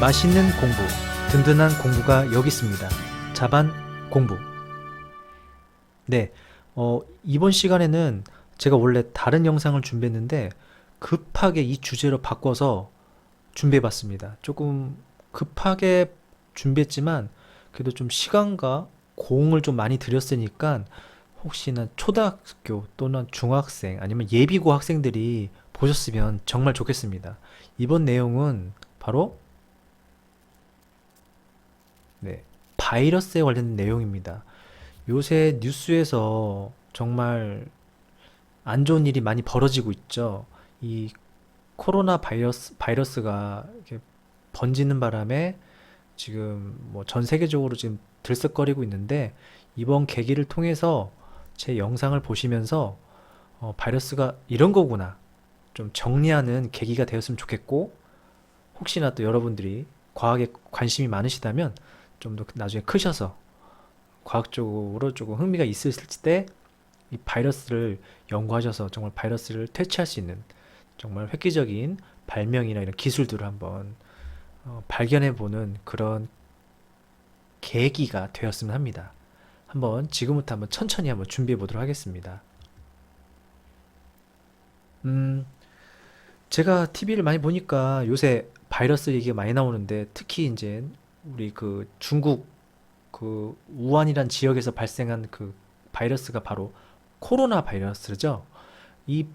맛있는 공부, 든든한 공부가 여기 있습니다. 자반 공부. 네, 이번 시간에는 제가 원래 다른 영상을 준비했는데 급하게 이 주제로 바꿔서 준비해봤습니다. 조금 급하게 준비했지만 그래도 좀 시간과 공을 좀 많이 들였으니까 혹시나 초등학교 또는 중학생 아니면 예비고 학생들이 보셨으면 정말 좋겠습니다. 이번 내용은 바로 네, 바이러스에 관련된 내용입니다. 요새 뉴스에서 정말 안 좋은 일이 많이 벌어지고 있죠. 이 코로나 바이러스가 이렇게 번지는 바람에 지금 뭐 전 세계적으로 지금 들썩거리고 있는데 이번 계기를 통해서 제 영상을 보시면서 바이러스가 이런 거구나 좀 정리하는 계기가 되었으면 좋겠고 혹시나 또 여러분들이 과학에 관심이 많으시다면 좀 더 나중에 크셔서 과학적으로 조금 흥미가 있으실 때 이 바이러스를 연구하셔서 정말 바이러스를 퇴치할 수 있는 정말 획기적인 발명이나 이런 기술들을 한번 발견해보는 그런 계기가 되었으면 합니다. 한번 지금부터 한번 천천히 한번 준비해 보도록 하겠습니다. 음, 제가 TV를 많이 보니까 요새 바이러스 얘기가 많이 나오는데 특히 이제 우리 그 중국 그 우한이란 지역에서 발생한 그 바이러스가 바로 코로나 바이러스죠. 이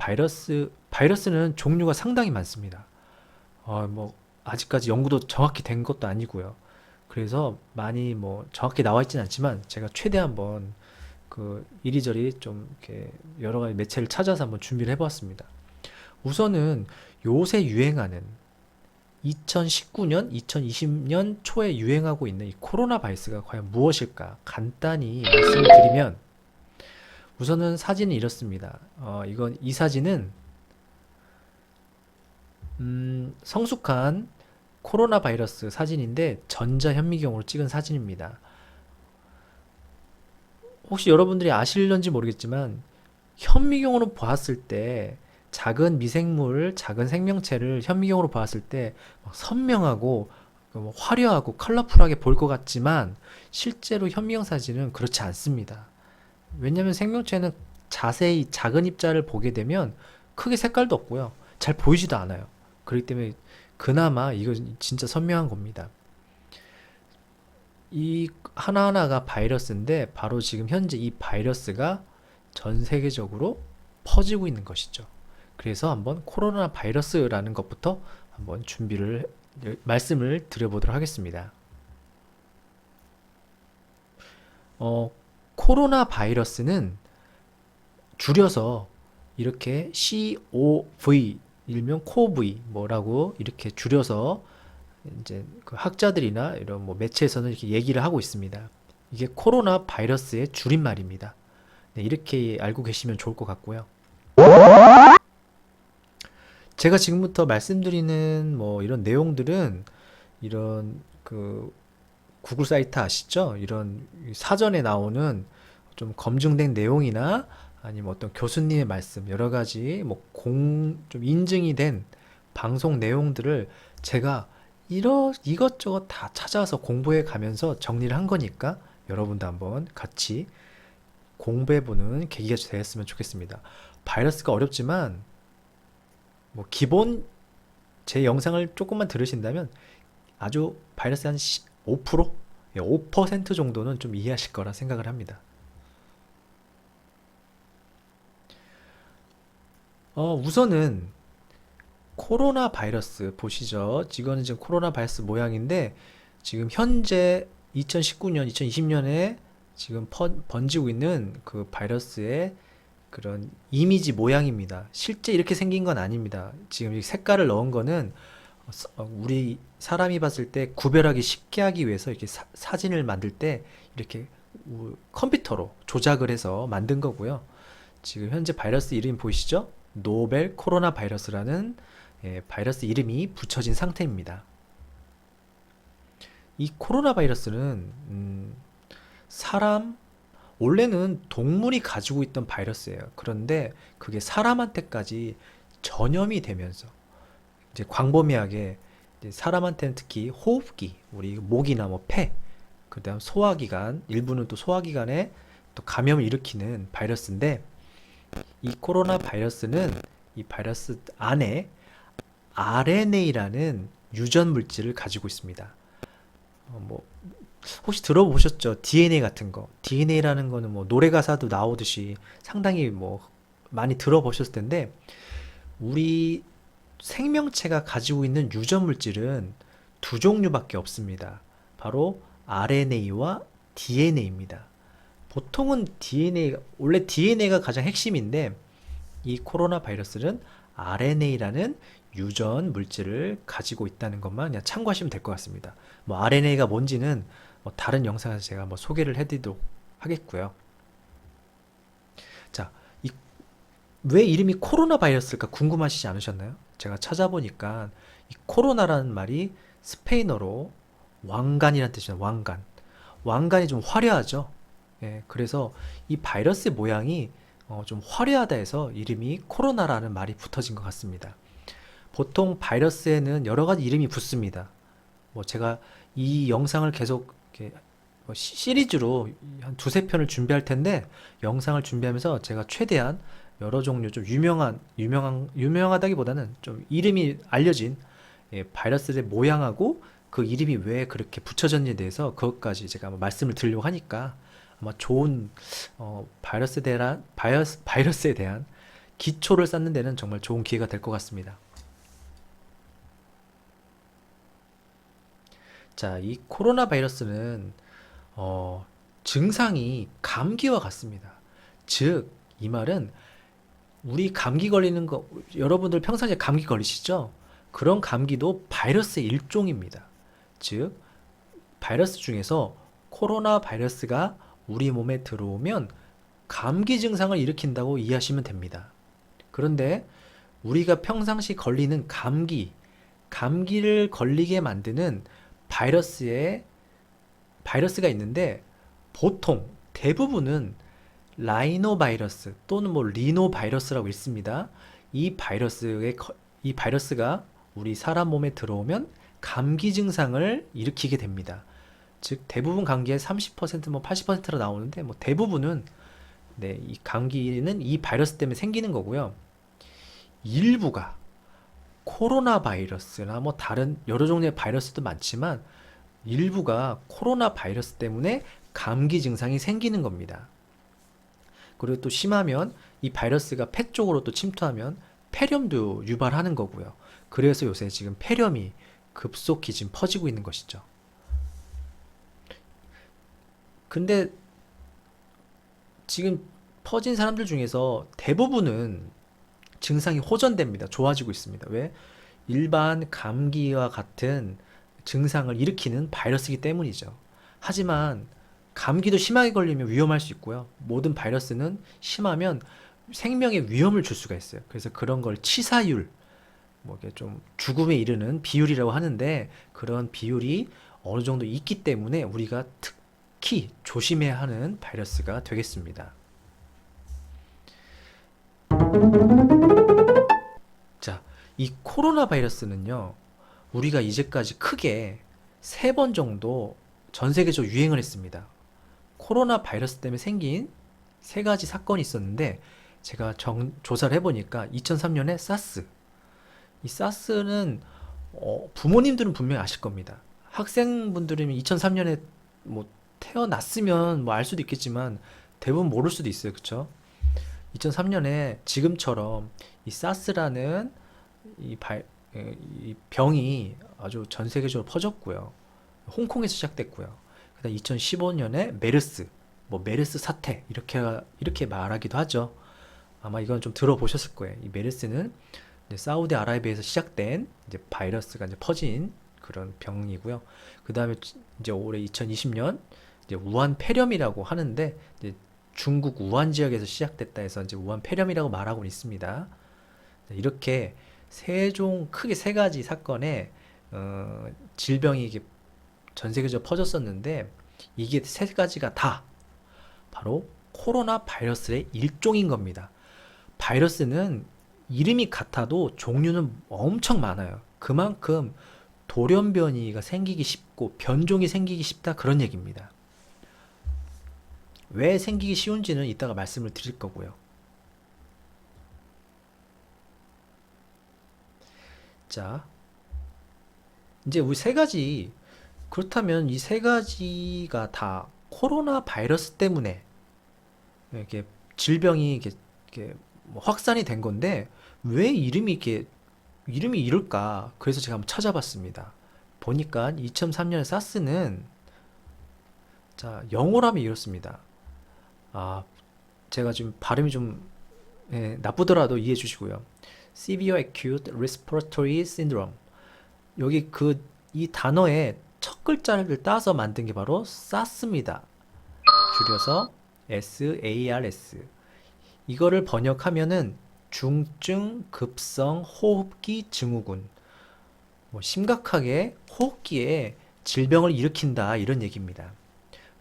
바이러스는 종류가 상당히 많습니다. 뭐 아직까지 연구도 정확히 된 것도 아니고요. 그래서 많이 뭐 정확히 나와 있진 않지만 제가 최대 한번 그 이리저리 좀 이렇게 여러 가지 매체를 찾아서 한번 준비를 해보았습니다. 우선은 요새 유행하는 2019년, 2020년 초에 유행하고 있는 이 코로나 바이러스가 과연 무엇일까? 간단히 말씀드리면 우선은 사진이 이렇습니다. 이 사진은 성숙한 코로나 바이러스 사진인데 전자현미경으로 찍은 사진입니다. 혹시 여러분들이 아실런지 모르겠지만 현미경으로 보았을 때 작은 미생물, 작은 생명체를 현미경으로 보았을 때 선명하고 뭐 화려하고 컬러풀하게 보일 것 같지만 실제로 현미경 사진은 그렇지 않습니다. 왜냐하면 생명체는 자세히 작은 입자를 보게 되면 크게 색깔도 없고요. 잘 보이지도 않아요. 그렇기 때문에 그나마 이거 진짜 선명한 겁니다. 이 하나하나가 바이러스인데 바로 지금 현재 이 바이러스가 전 세계적으로 퍼지고 있는 것이죠. 그래서 한번 코로나 바이러스라는 것부터 한번 말씀을 드려보도록 하겠습니다. 코로나 바이러스는 줄여서 이렇게 COV 일명 코V 뭐라고 이렇게 줄여서 이제 그 학자들이나 이런 뭐 매체에서는 이렇게 얘기를 하고 있습니다. 이게 코로나 바이러스의 줄임말입니다. 네, 이렇게 알고 계시면 좋을 것 같고요. 제가 지금부터 말씀드리는 뭐 이런 내용들은 이런 그 구글 사이트 아시죠? 이런 사전에 나오는 좀 검증된 내용이나 아니면 어떤 교수님의 말씀 여러 가지 뭐 좀 인증이 된 방송 내용들을 제가 이것저것 다 찾아서 공부해 가면서 정리를 한 거니까 여러분도 한번 같이 공부해보는 계기가 되었으면 좋겠습니다. 바이러스가 어렵지만 뭐 기본 제 영상을 조금만 들으신다면 아주 바이러스 한 5%? 5% 정도는 좀 이해하실 거라 생각을 합니다. 우선은 코로나 바이러스 보시죠. 이거는 지금 코로나 바이러스 모양인데 지금 현재 2019년, 2020년에 지금 번지고 있는 그 바이러스의 그런 이미지 모양입니다. 실제 이렇게 생긴 건 아닙니다. 지금 이 색깔을 넣은 거는 우리 사람이 봤을 때 구별하기 쉽게 하기 위해서 이렇게 사진을 만들 때 이렇게 컴퓨터로 조작을 해서 만든 거고요. 지금 현재 바이러스 이름 보이시죠? 노벨 코로나 바이러스라는 바이러스 이름이 붙여진 상태입니다. 이 코로나 바이러스는 원래는 동물이 가지고 있던 바이러스예요. 그런데 그게 사람한테까지 전염이 되면서 이제 광범위하게 이제 사람한테는 특히 호흡기, 우리 목이나 뭐 폐, 그다음 소화기관, 일부는 또 소화기관에 또 감염을 일으키는 바이러스인데 이 코로나 바이러스는 이 바이러스 안에 RNA라는 유전 물질을 가지고 있습니다. 뭐 혹시 들어보셨죠? DNA 같은 거. DNA라는 거는 뭐 노래 가사도 나오듯이 상당히 뭐 많이 들어보셨을 텐데 우리 생명체가 가지고 있는 유전 물질은 두 종류밖에 없습니다. 바로 RNA와 DNA입니다. 보통은 원래 DNA가 가장 핵심인데 이 코로나 바이러스는 RNA라는 유전 물질을 가지고 있다는 것만 그냥 참고하시면 될 것 같습니다. 뭐 RNA가 뭔지는 뭐 다른 영상에서 제가 한번 소개를 해드리도록 하겠고요. 자, 왜 이름이 코로나 바이러스일까 궁금하시지 않으셨나요? 제가 찾아보니까 이 코로나라는 말이 스페인어로 왕관이라는 뜻이에요. 왕관. 왕관이 좀 화려하죠. 예, 그래서 이 바이러스의 모양이 좀 화려하다 해서 이름이 코로나라는 말이 붙어진 것 같습니다. 보통 바이러스에는 여러 가지 이름이 붙습니다. 뭐 제가 이 영상을 계속 이렇게 뭐 시리즈로 한 두세 편을 준비할 텐데 영상을 준비하면서 제가 최대한 여러 종류 좀 유명하다기보다는 좀 이름이 알려진 바이러스의 모양하고 그 이름이 왜 그렇게 붙여졌는지에 대해서 그것까지 제가 한번 말씀을 드리려고 하니까 아마 좋은 바이러스에 대한 기초를 쌓는 데는 정말 좋은 기회가 될 것 같습니다. 자, 이 코로나 바이러스는 증상이 감기와 같습니다. 즉, 이 말은 우리 감기 걸리는 거 여러분들 평상시에 감기 걸리시죠? 그런 감기도 바이러스의 일종입니다. 즉, 바이러스 중에서 코로나 바이러스가 우리 몸에 들어오면 감기 증상을 일으킨다고 이해하시면 됩니다. 그런데 우리가 평상시 걸리는 감기를 걸리게 만드는 바이러스가 있는데 보통 대부분은 라이노바이러스 또는 뭐 리노바이러스라고 있습니다. 이 바이러스가 우리 사람 몸에 들어오면 감기 증상을 일으키게 됩니다. 즉 대부분 감기의 30%뭐 80%로 나오는데 뭐 대부분은 이 감기는 이 바이러스 때문에 생기는 거고요. 일부가 코로나 바이러스나 뭐 다른 여러 종류의 바이러스도 많지만 일부가 코로나 바이러스 때문에 감기 증상이 생기는 겁니다. 그리고 또 심하면 이 바이러스가 폐 쪽으로 또 침투하면 폐렴도 유발하는 거고요. 그래서 요새 지금 폐렴이 급속히 지금 퍼지고 있는 것이죠. 근데 지금 퍼진 사람들 중에서 대부분은 증상이 호전됩니다. 좋아지고 있습니다. 왜? 일반 감기와 같은 증상을 일으키는 바이러스이기 때문이죠. 하지만 감기도 심하게 걸리면 위험할 수 있고요. 모든 바이러스는 심하면 생명에 위험을 줄 수가 있어요. 그래서 그런 걸 치사율, 뭐 이게 좀 죽음에 이르는 비율이라고 하는데 그런 비율이 어느 정도 있기 때문에 우리가 특히 조심해야 하는 바이러스가 되겠습니다. 자, 이 코로나 바이러스는요, 우리가 이제까지 크게 3번 정도 전 세계적으로 유행을 했습니다. 코로나 바이러스 때문에 생긴 3가지 사건이 있었는데, 제가 조사를 해보니까 2003년에 사스. 이 사스는 부모님들은 분명히 아실 겁니다. 학생분들이면 2003년에 뭐 태어났으면 뭐 알 수도 있겠지만 대부분 모를 수도 있어요. 그쵸? 2003년에 지금처럼 이 사스라는 이, 이 병이 아주 전 세계적으로 퍼졌고요. 홍콩에서 시작됐고요. 그다음 2015년에 메르스 사태 이렇게 말하기도 하죠. 아마 이건 좀 들어보셨을 거예요. 이 메르스는 이제 사우디아라비아에서 시작된 이제 바이러스가 이제 퍼진 그런 병이고요. 그다음에 이제 올해 2020년 이제 우한 폐렴이라고 하는데 이제 중국 우한 지역에서 시작됐다 해서 이제 우한 폐렴이라고 말하고 있습니다. 이렇게 크게 3가지 사건의 질병이 이게 전 세계적으로 퍼졌었는데 이게 3가지가 다 바로 코로나 바이러스의 일종인 겁니다. 바이러스는 이름이 같아도 종류는 엄청 많아요. 그만큼 돌연변이가 생기기 쉽고 변종이 생기기 쉽다 그런 얘기입니다. 왜 생기기 쉬운지는 이따가 말씀을 드릴 거고요. 자, 이제 우리 세 가지, 그렇다면 이 세 가지가 다 코로나 바이러스 때문에 이렇게 질병이 이렇게 뭐 확산이 된 건데 왜 이름이 이럴까? 그래서 제가 한번 찾아봤습니다. 보니까 2003년 사스는 자, 영어로 하면 이렇습니다. 아, 제가 지금 발음이 좀 나쁘더라도 이해해 주시고요. Severe Acute Respiratory Syndrome. 여기 이 단어의 첫 글자를 따서 만든 게 바로 사스입니다. 줄여서 SARS. 이거를 번역하면은 중증 급성 호흡기 증후군. 뭐 심각하게 호흡기에 질병을 일으킨다 이런 얘기입니다.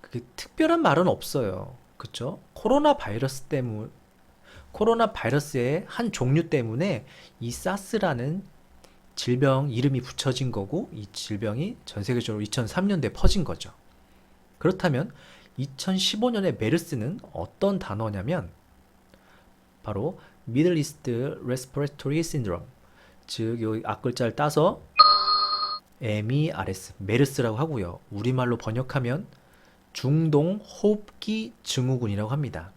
그게 특별한 말은 없어요. 그쵸? 코로나 바이러스의 한 종류 때문에 이 사스라는 질병 이름이 붙여진 거고 이 질병이 전 세계적으로 2003년도에 퍼진 거죠. 그렇다면 2015년에 메르스는 어떤 단어냐면 바로 Middle East Respiratory Syndrome, 즉 이 앞글자를 따서 MERS, 메르스라고 하고요. 우리말로 번역하면 중동 호흡기 증후군이라고 합니다.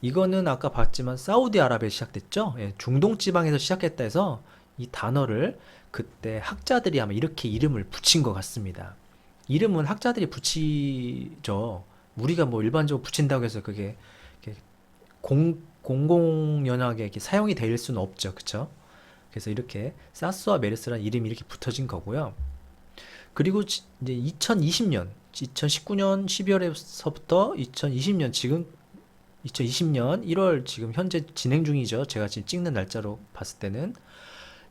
이거는 아까 봤지만 사우디아라비아에 시작됐죠. 예, 중동 지방에서 시작했다 해서 이 단어를 그때 학자들이 아마 이렇게 이름을 붙인 것 같습니다. 이름은 학자들이 붙이죠. 우리가 뭐 일반적으로 붙인다고 해서 그게 이렇게 공공연하게 이렇게 사용이 될 수는 없죠. 그쵸? 그래서 이렇게 사스와 메르스라는 이름이 이렇게 붙어진 거고요. 그리고 이제 2020년, 2019년 12월에서부터 2020년 지금 2020년 1월 지금 현재 진행 중이죠. 제가 지금 찍는 날짜로 봤을 때는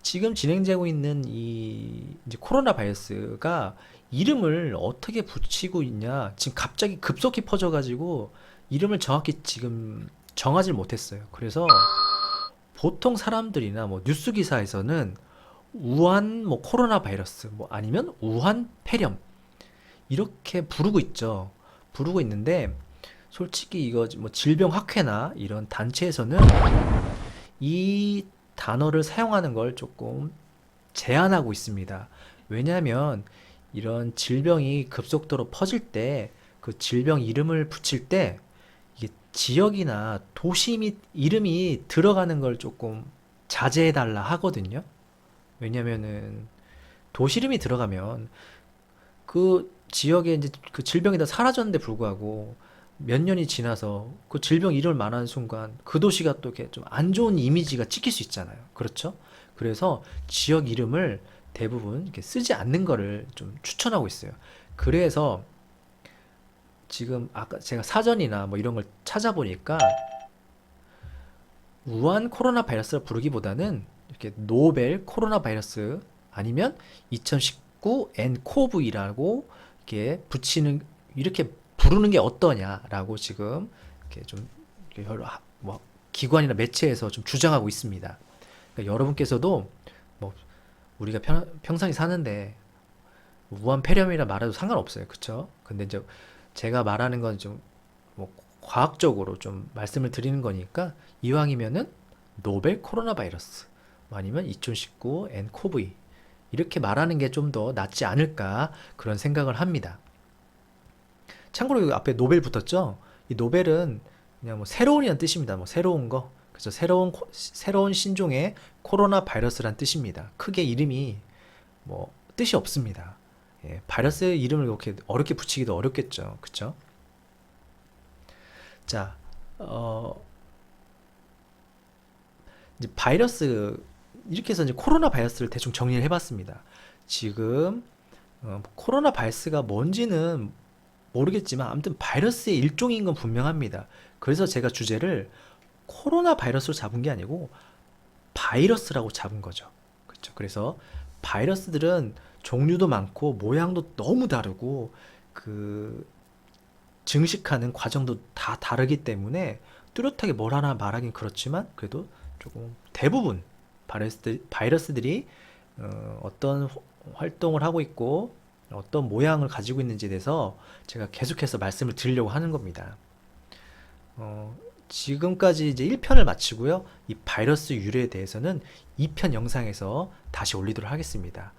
지금 진행되고 있는 이 이제 코로나 바이러스가 이름을 어떻게 붙이고 있냐. 지금 갑자기 급속히 퍼져가지고 이름을 정확히 지금 정하지 못했어요. 그래서 보통 사람들이나 뭐 뉴스 기사에서는 우한 뭐 코로나 바이러스 뭐 아니면 우한 폐렴 이렇게 부르고 있죠. 부르고 있는데 솔직히 이거 뭐 질병학회나 이런 단체에서는 이 단어를 사용하는 걸 조금 제한하고 있습니다. 왜냐하면 이런 질병이 급속도로 퍼질 때 그 질병 이름을 붙일 때 이게 지역이나 도시 및 이름이 들어가는 걸 조금 자제해달라 하거든요. 왜냐면은 도시 이름이 들어가면 그 지역에 이제 그 질병이 다 사라졌는데 불구하고 몇 년이 지나서 그 질병 이름을 말하는 순간 그 도시가 또 이렇게 좀 안 좋은 이미지가 찍힐 수 있잖아요. 그렇죠? 그래서 지역 이름을 대부분 이렇게 쓰지 않는 거를 좀 추천하고 있어요. 그래서 지금 아까 제가 사전이나 뭐 이런 걸 찾아보니까 우한 코로나 바이러스를 부르기보다는 이렇게 노벨 코로나 바이러스 아니면 2019 nCoV라고 이렇게 붙이는 이렇게 부르는 게 어떠냐라고 지금 이렇게 좀 여러 뭐 기관이나 매체에서 좀 주장하고 있습니다. 그러니까 여러분께서도 뭐 우리가 평상시 사는데 우한 폐렴이라 말해도 상관없어요. 그쵸? 근데 이제 제가 말하는 건 좀 뭐 과학적으로 좀 말씀을 드리는 거니까 이왕이면은 노벨 코로나 바이러스 뭐 아니면 2019 nCoV 이렇게 말하는 게 좀 더 낫지 않을까 그런 생각을 합니다. 참고로 여기 앞에 노벨 붙었죠? 이 노벨은 그냥 뭐 새로운이라는 뜻입니다. 뭐 새로운 거. 그래서 새로운 신종의 코로나 바이러스란 뜻입니다. 크게 이름이 뭐 뜻이 없습니다. 예, 바이러스 이름을 이렇게 어렵게 붙이기도 어렵겠죠. 그쵸? 자, 이제 바이러스, 이렇게 해서 이제 코로나 바이러스를 대충 정리를 해봤습니다. 지금, 코로나 바이러스가 뭔지는 모르겠지만, 아무튼 바이러스의 일종인 건 분명합니다. 그래서 제가 주제를 코로나 바이러스로 잡은 게 아니고, 바이러스라고 잡은 거죠. 그렇죠? 그래서 바이러스들은 종류도 많고, 모양도 너무 다르고, 그, 증식하는 과정도 다 다르기 때문에 뚜렷하게 뭘 하나 말하긴 그렇지만 그래도 조금 대부분 바이러스들이 어떤 활동을 하고 있고 어떤 모양을 가지고 있는지에 대해서 제가 계속해서 말씀을 드리려고 하는 겁니다. 어, 지금까지 이제 1편을 마치고요. 이 바이러스 유래에 대해서는 2편 영상에서 다시 올리도록 하겠습니다.